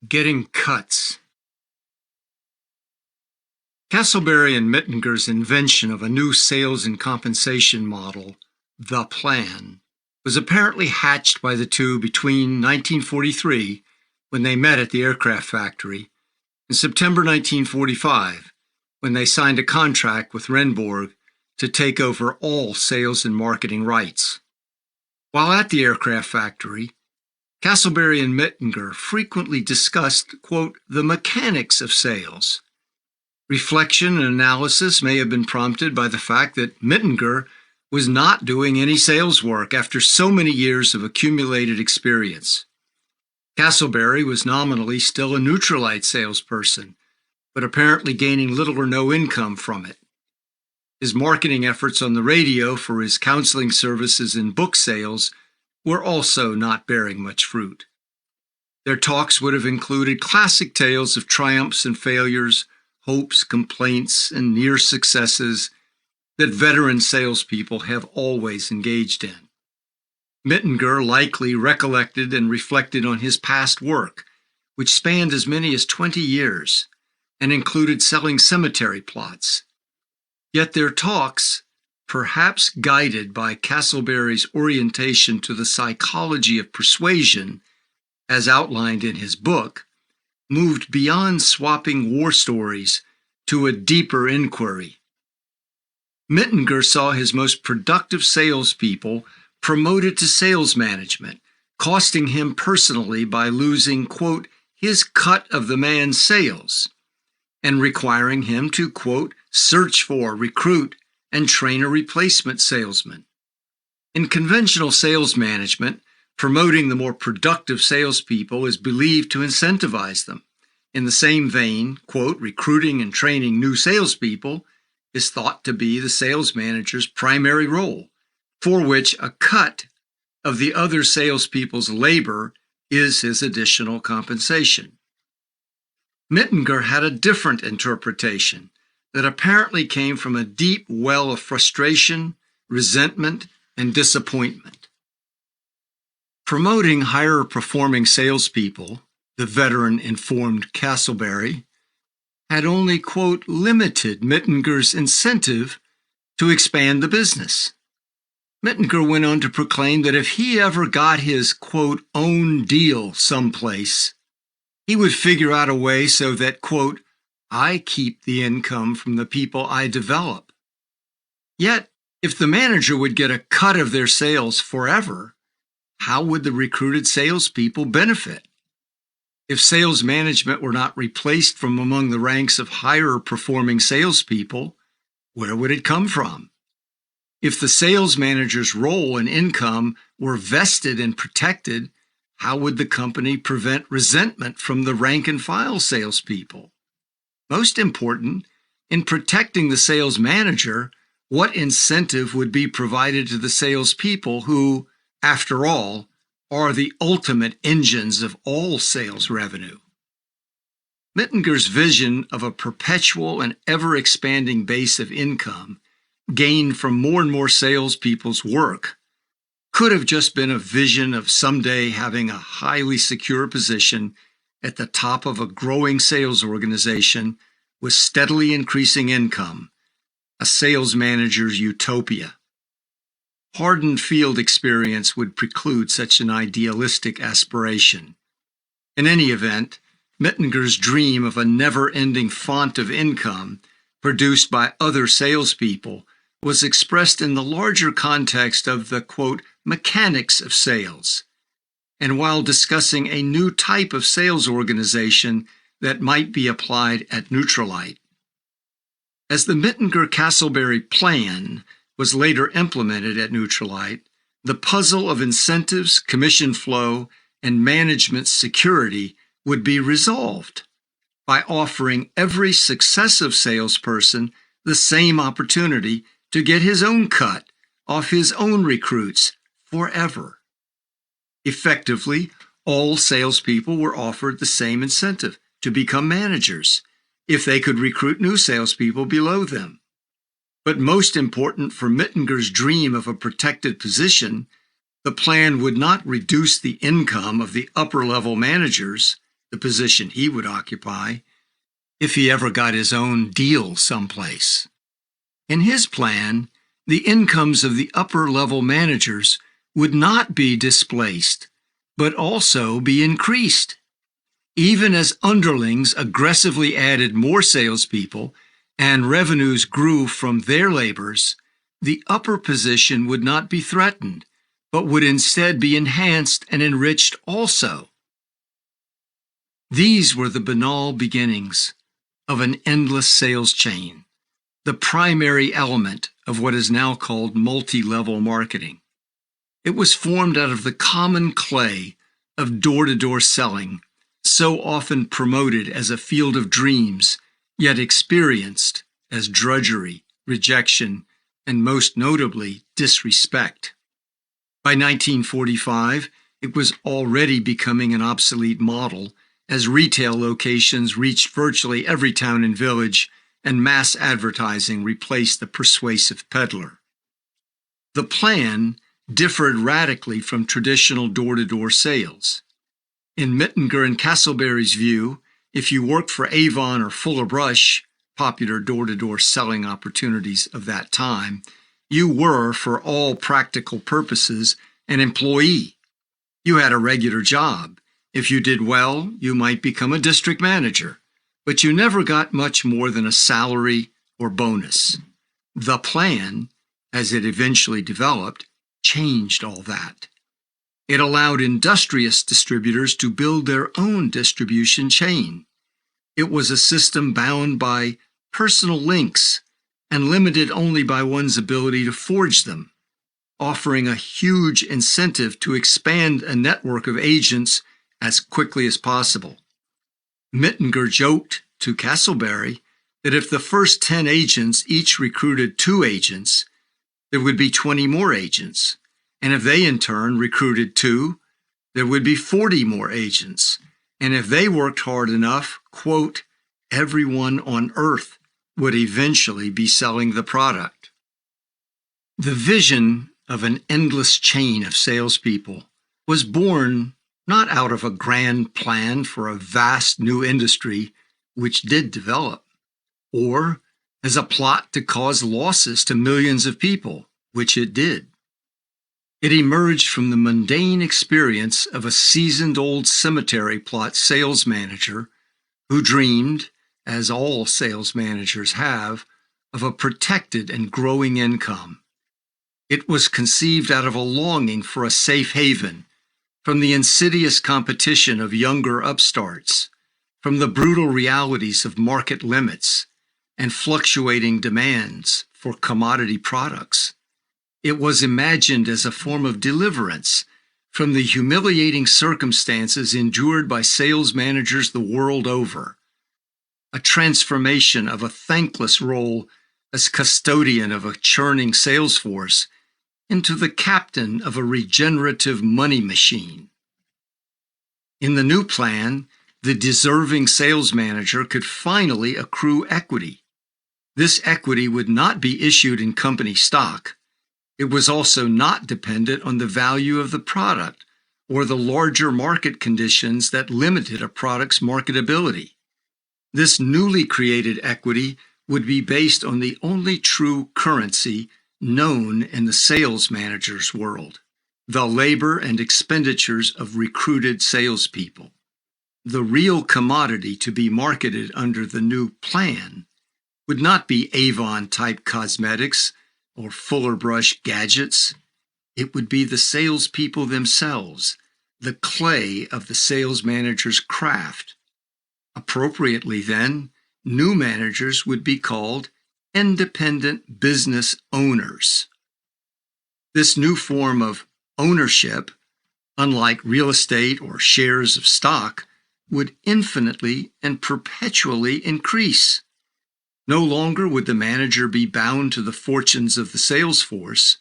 Getting cuts. Castleberry and Mittinger's invention of a new sales and compensation model, the plan, was apparently hatched by the two between 1943, when they met at the aircraft factory, and September 1945, when they signed a contract with Renborg to take over all sales and marketing rights. While at the aircraft factory, Castleberry and Mittinger frequently discussed, quote, the mechanics of sales. Reflection and analysis may have been prompted by the fact that Mittinger was not doing any sales work after so many years of accumulated experience. Castleberry was nominally still a Neutralite salesperson, but apparently gaining little or no income from it. His marketing efforts on the radio for his counseling services and book sales were also not bearing much fruit. Their talks would have included classic tales of triumphs and failures, hopes, complaints, and near successes that veteran salespeople have always engaged in. Mittinger likely recollected and reflected on his past work, which spanned as many as 20 years and included selling cemetery plots. Yet their talks, perhaps guided by Castleberry's orientation to the psychology of persuasion, as outlined in his book, moved beyond swapping war stories to a deeper inquiry. Mittinger saw his most productive salespeople promoted to sales management, costing him personally by losing, quote, his cut of the man's sales, and requiring him to, quote, search for, recruit, and train a replacement salesman. In conventional sales management, promoting the more productive salespeople is believed to incentivize them. In the same vein, quote, recruiting and training new salespeople is thought to be the sales manager's primary role, for which a cut of the other salespeople's labor is his additional compensation. Mittinger had a different interpretation that apparently came from a deep well of frustration, resentment, and disappointment. Promoting higher performing salespeople, the veteran informed Castleberry, had only, quote, limited Mittinger's incentive to expand the business. Mittinger went on to proclaim that if he ever got his, quote, own deal someplace, he would figure out a way so that, quote, I keep the income from the people I develop. Yet, if the manager would get a cut of their sales forever, how would the recruited salespeople benefit? If sales management were not replaced from among the ranks of higher performing salespeople, where would it come from? If the sales manager's role and income were vested and protected, how would the company prevent resentment from the rank and file salespeople? Most important, in protecting the sales manager, what incentive would be provided to the salespeople who, after all, are the ultimate engines of all sales revenue? Mittinger's vision of a perpetual and ever-expanding base of income gained from more and more salespeople's work could have just been a vision of someday having a highly secure position at the top of a growing sales organization with steadily increasing income, a sales manager's utopia. Hardened field experience would preclude such an idealistic aspiration. In any event, Mittinger's dream of a never-ending font of income produced by other salespeople was expressed in the larger context of the, quote, mechanics of sales, and while discussing a new type of sales organization that might be applied at Neutralite. As the Mittinger-Castleberry plan was later implemented at Neutralite, the puzzle of incentives, commission flow, and management security would be resolved by offering every successive salesperson the same opportunity to get his own cut off his own recruits forever. Effectively, all salespeople were offered the same incentive to become managers if they could recruit new salespeople below them. But most important for Mittinger's dream of a protected position, the plan would not reduce the income of the upper-level managers, the position he would occupy if he ever got his own deal someplace. In his plan, the incomes of the upper-level managers would not be displaced, but also be increased. Even as underlings aggressively added more salespeople and revenues grew from their labors, the upper position would not be threatened, but would instead be enhanced and enriched also. These were the banal beginnings of an endless sales chain, the primary element of what is now called multi-level marketing. It was formed out of the common clay of door-to-door selling, so often promoted as a field of dreams, yet experienced as drudgery, rejection, and most notably, disrespect. By 1945, it was already becoming an obsolete model as retail locations reached virtually every town and village and mass advertising replaced the persuasive peddler. The plan differed radically from traditional door-to-door sales. In Mittinger and Castleberry's view, if you worked for Avon or Fuller Brush, popular door-to-door selling opportunities of that time, you were, for all practical purposes, an employee. You had a regular job. If you did well, you might become a district manager, but you never got much more than a salary or bonus. The plan, as it eventually developed, changed all that. It allowed industrious distributors to build their own distribution chain. It was a system bound by personal links and limited only by one's ability to forge them, offering a huge incentive to expand a network of agents as quickly as possible. Mittinger joked to Castleberry that if the first 10 agents each recruited 2 agents, there would be 20 more agents. And if they in turn recruited 2, there would be 40 more agents. And if they worked hard enough, quote, everyone on earth would eventually be selling the product. The vision of an endless chain of salespeople was born not out of a grand plan for a vast new industry, which did develop, or as a plot to cause losses to millions of people, which it did. It emerged from the mundane experience of a seasoned old cemetery plot sales manager who dreamed, as all sales managers have, of a protected and growing income. It was conceived out of a longing for a safe haven from the insidious competition of younger upstarts, from the brutal realities of market limits and fluctuating demands for commodity products. It was imagined as a form of deliverance from the humiliating circumstances endured by sales managers the world over, a transformation of a thankless role as custodian of a churning sales force into the captain of a regenerative money machine. In the new plan, the deserving sales manager could finally accrue equity. This equity would not be issued in company stock. It was also not dependent on the value of the product or the larger market conditions that limited a product's marketability. This newly created equity would be based on the only true currency known in the sales manager's world, the labor and expenditures of recruited salespeople. The real commodity to be marketed under the new plan would not be Avon-type cosmetics or Fuller Brush gadgets. It would be the salespeople themselves, the clay of the sales manager's craft. Appropriately then, new managers would be called independent business owners. This new form of ownership, unlike real estate or shares of stock, would infinitely and perpetually increase. No longer would the manager be bound to the fortunes of the sales force.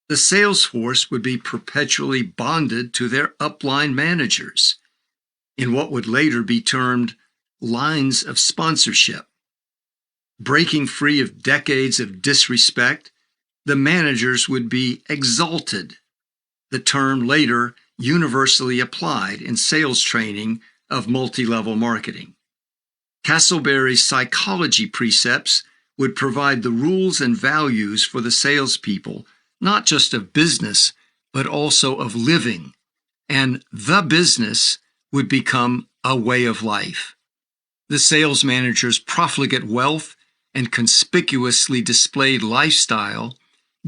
The sales force would be perpetually bonded to their upline managers in what would later be termed lines of sponsorship. Breaking free of decades of disrespect, the managers would be exalted, the term later universally applied in sales training of multi-level marketing. Castleberry's psychology precepts would provide the rules and values for the salespeople, not just of business, but also of living, and the business would become a way of life. The sales manager's profligate wealth and conspicuously displayed lifestyle,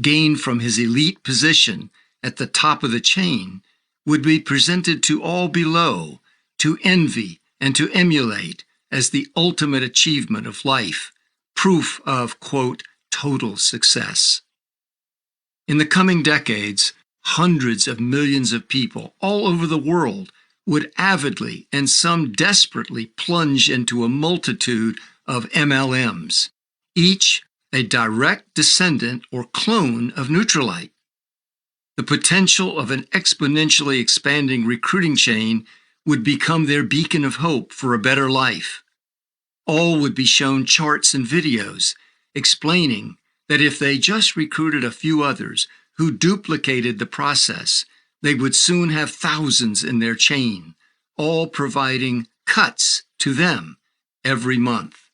gained from his elite position at the top of the chain, would be presented to all below to envy and to emulate as the ultimate achievement of life, proof of, quote, total success. In the coming decades, hundreds of millions of people all over the world would avidly and some desperately plunge into a multitude of MLMs, each a direct descendant or clone of Neutralite. The potential of an exponentially expanding recruiting chain would become their beacon of hope for a better life. All would be shown charts and videos explaining that if they just recruited a few others who duplicated the process, they would soon have thousands in their chain, all providing cuts to them every month.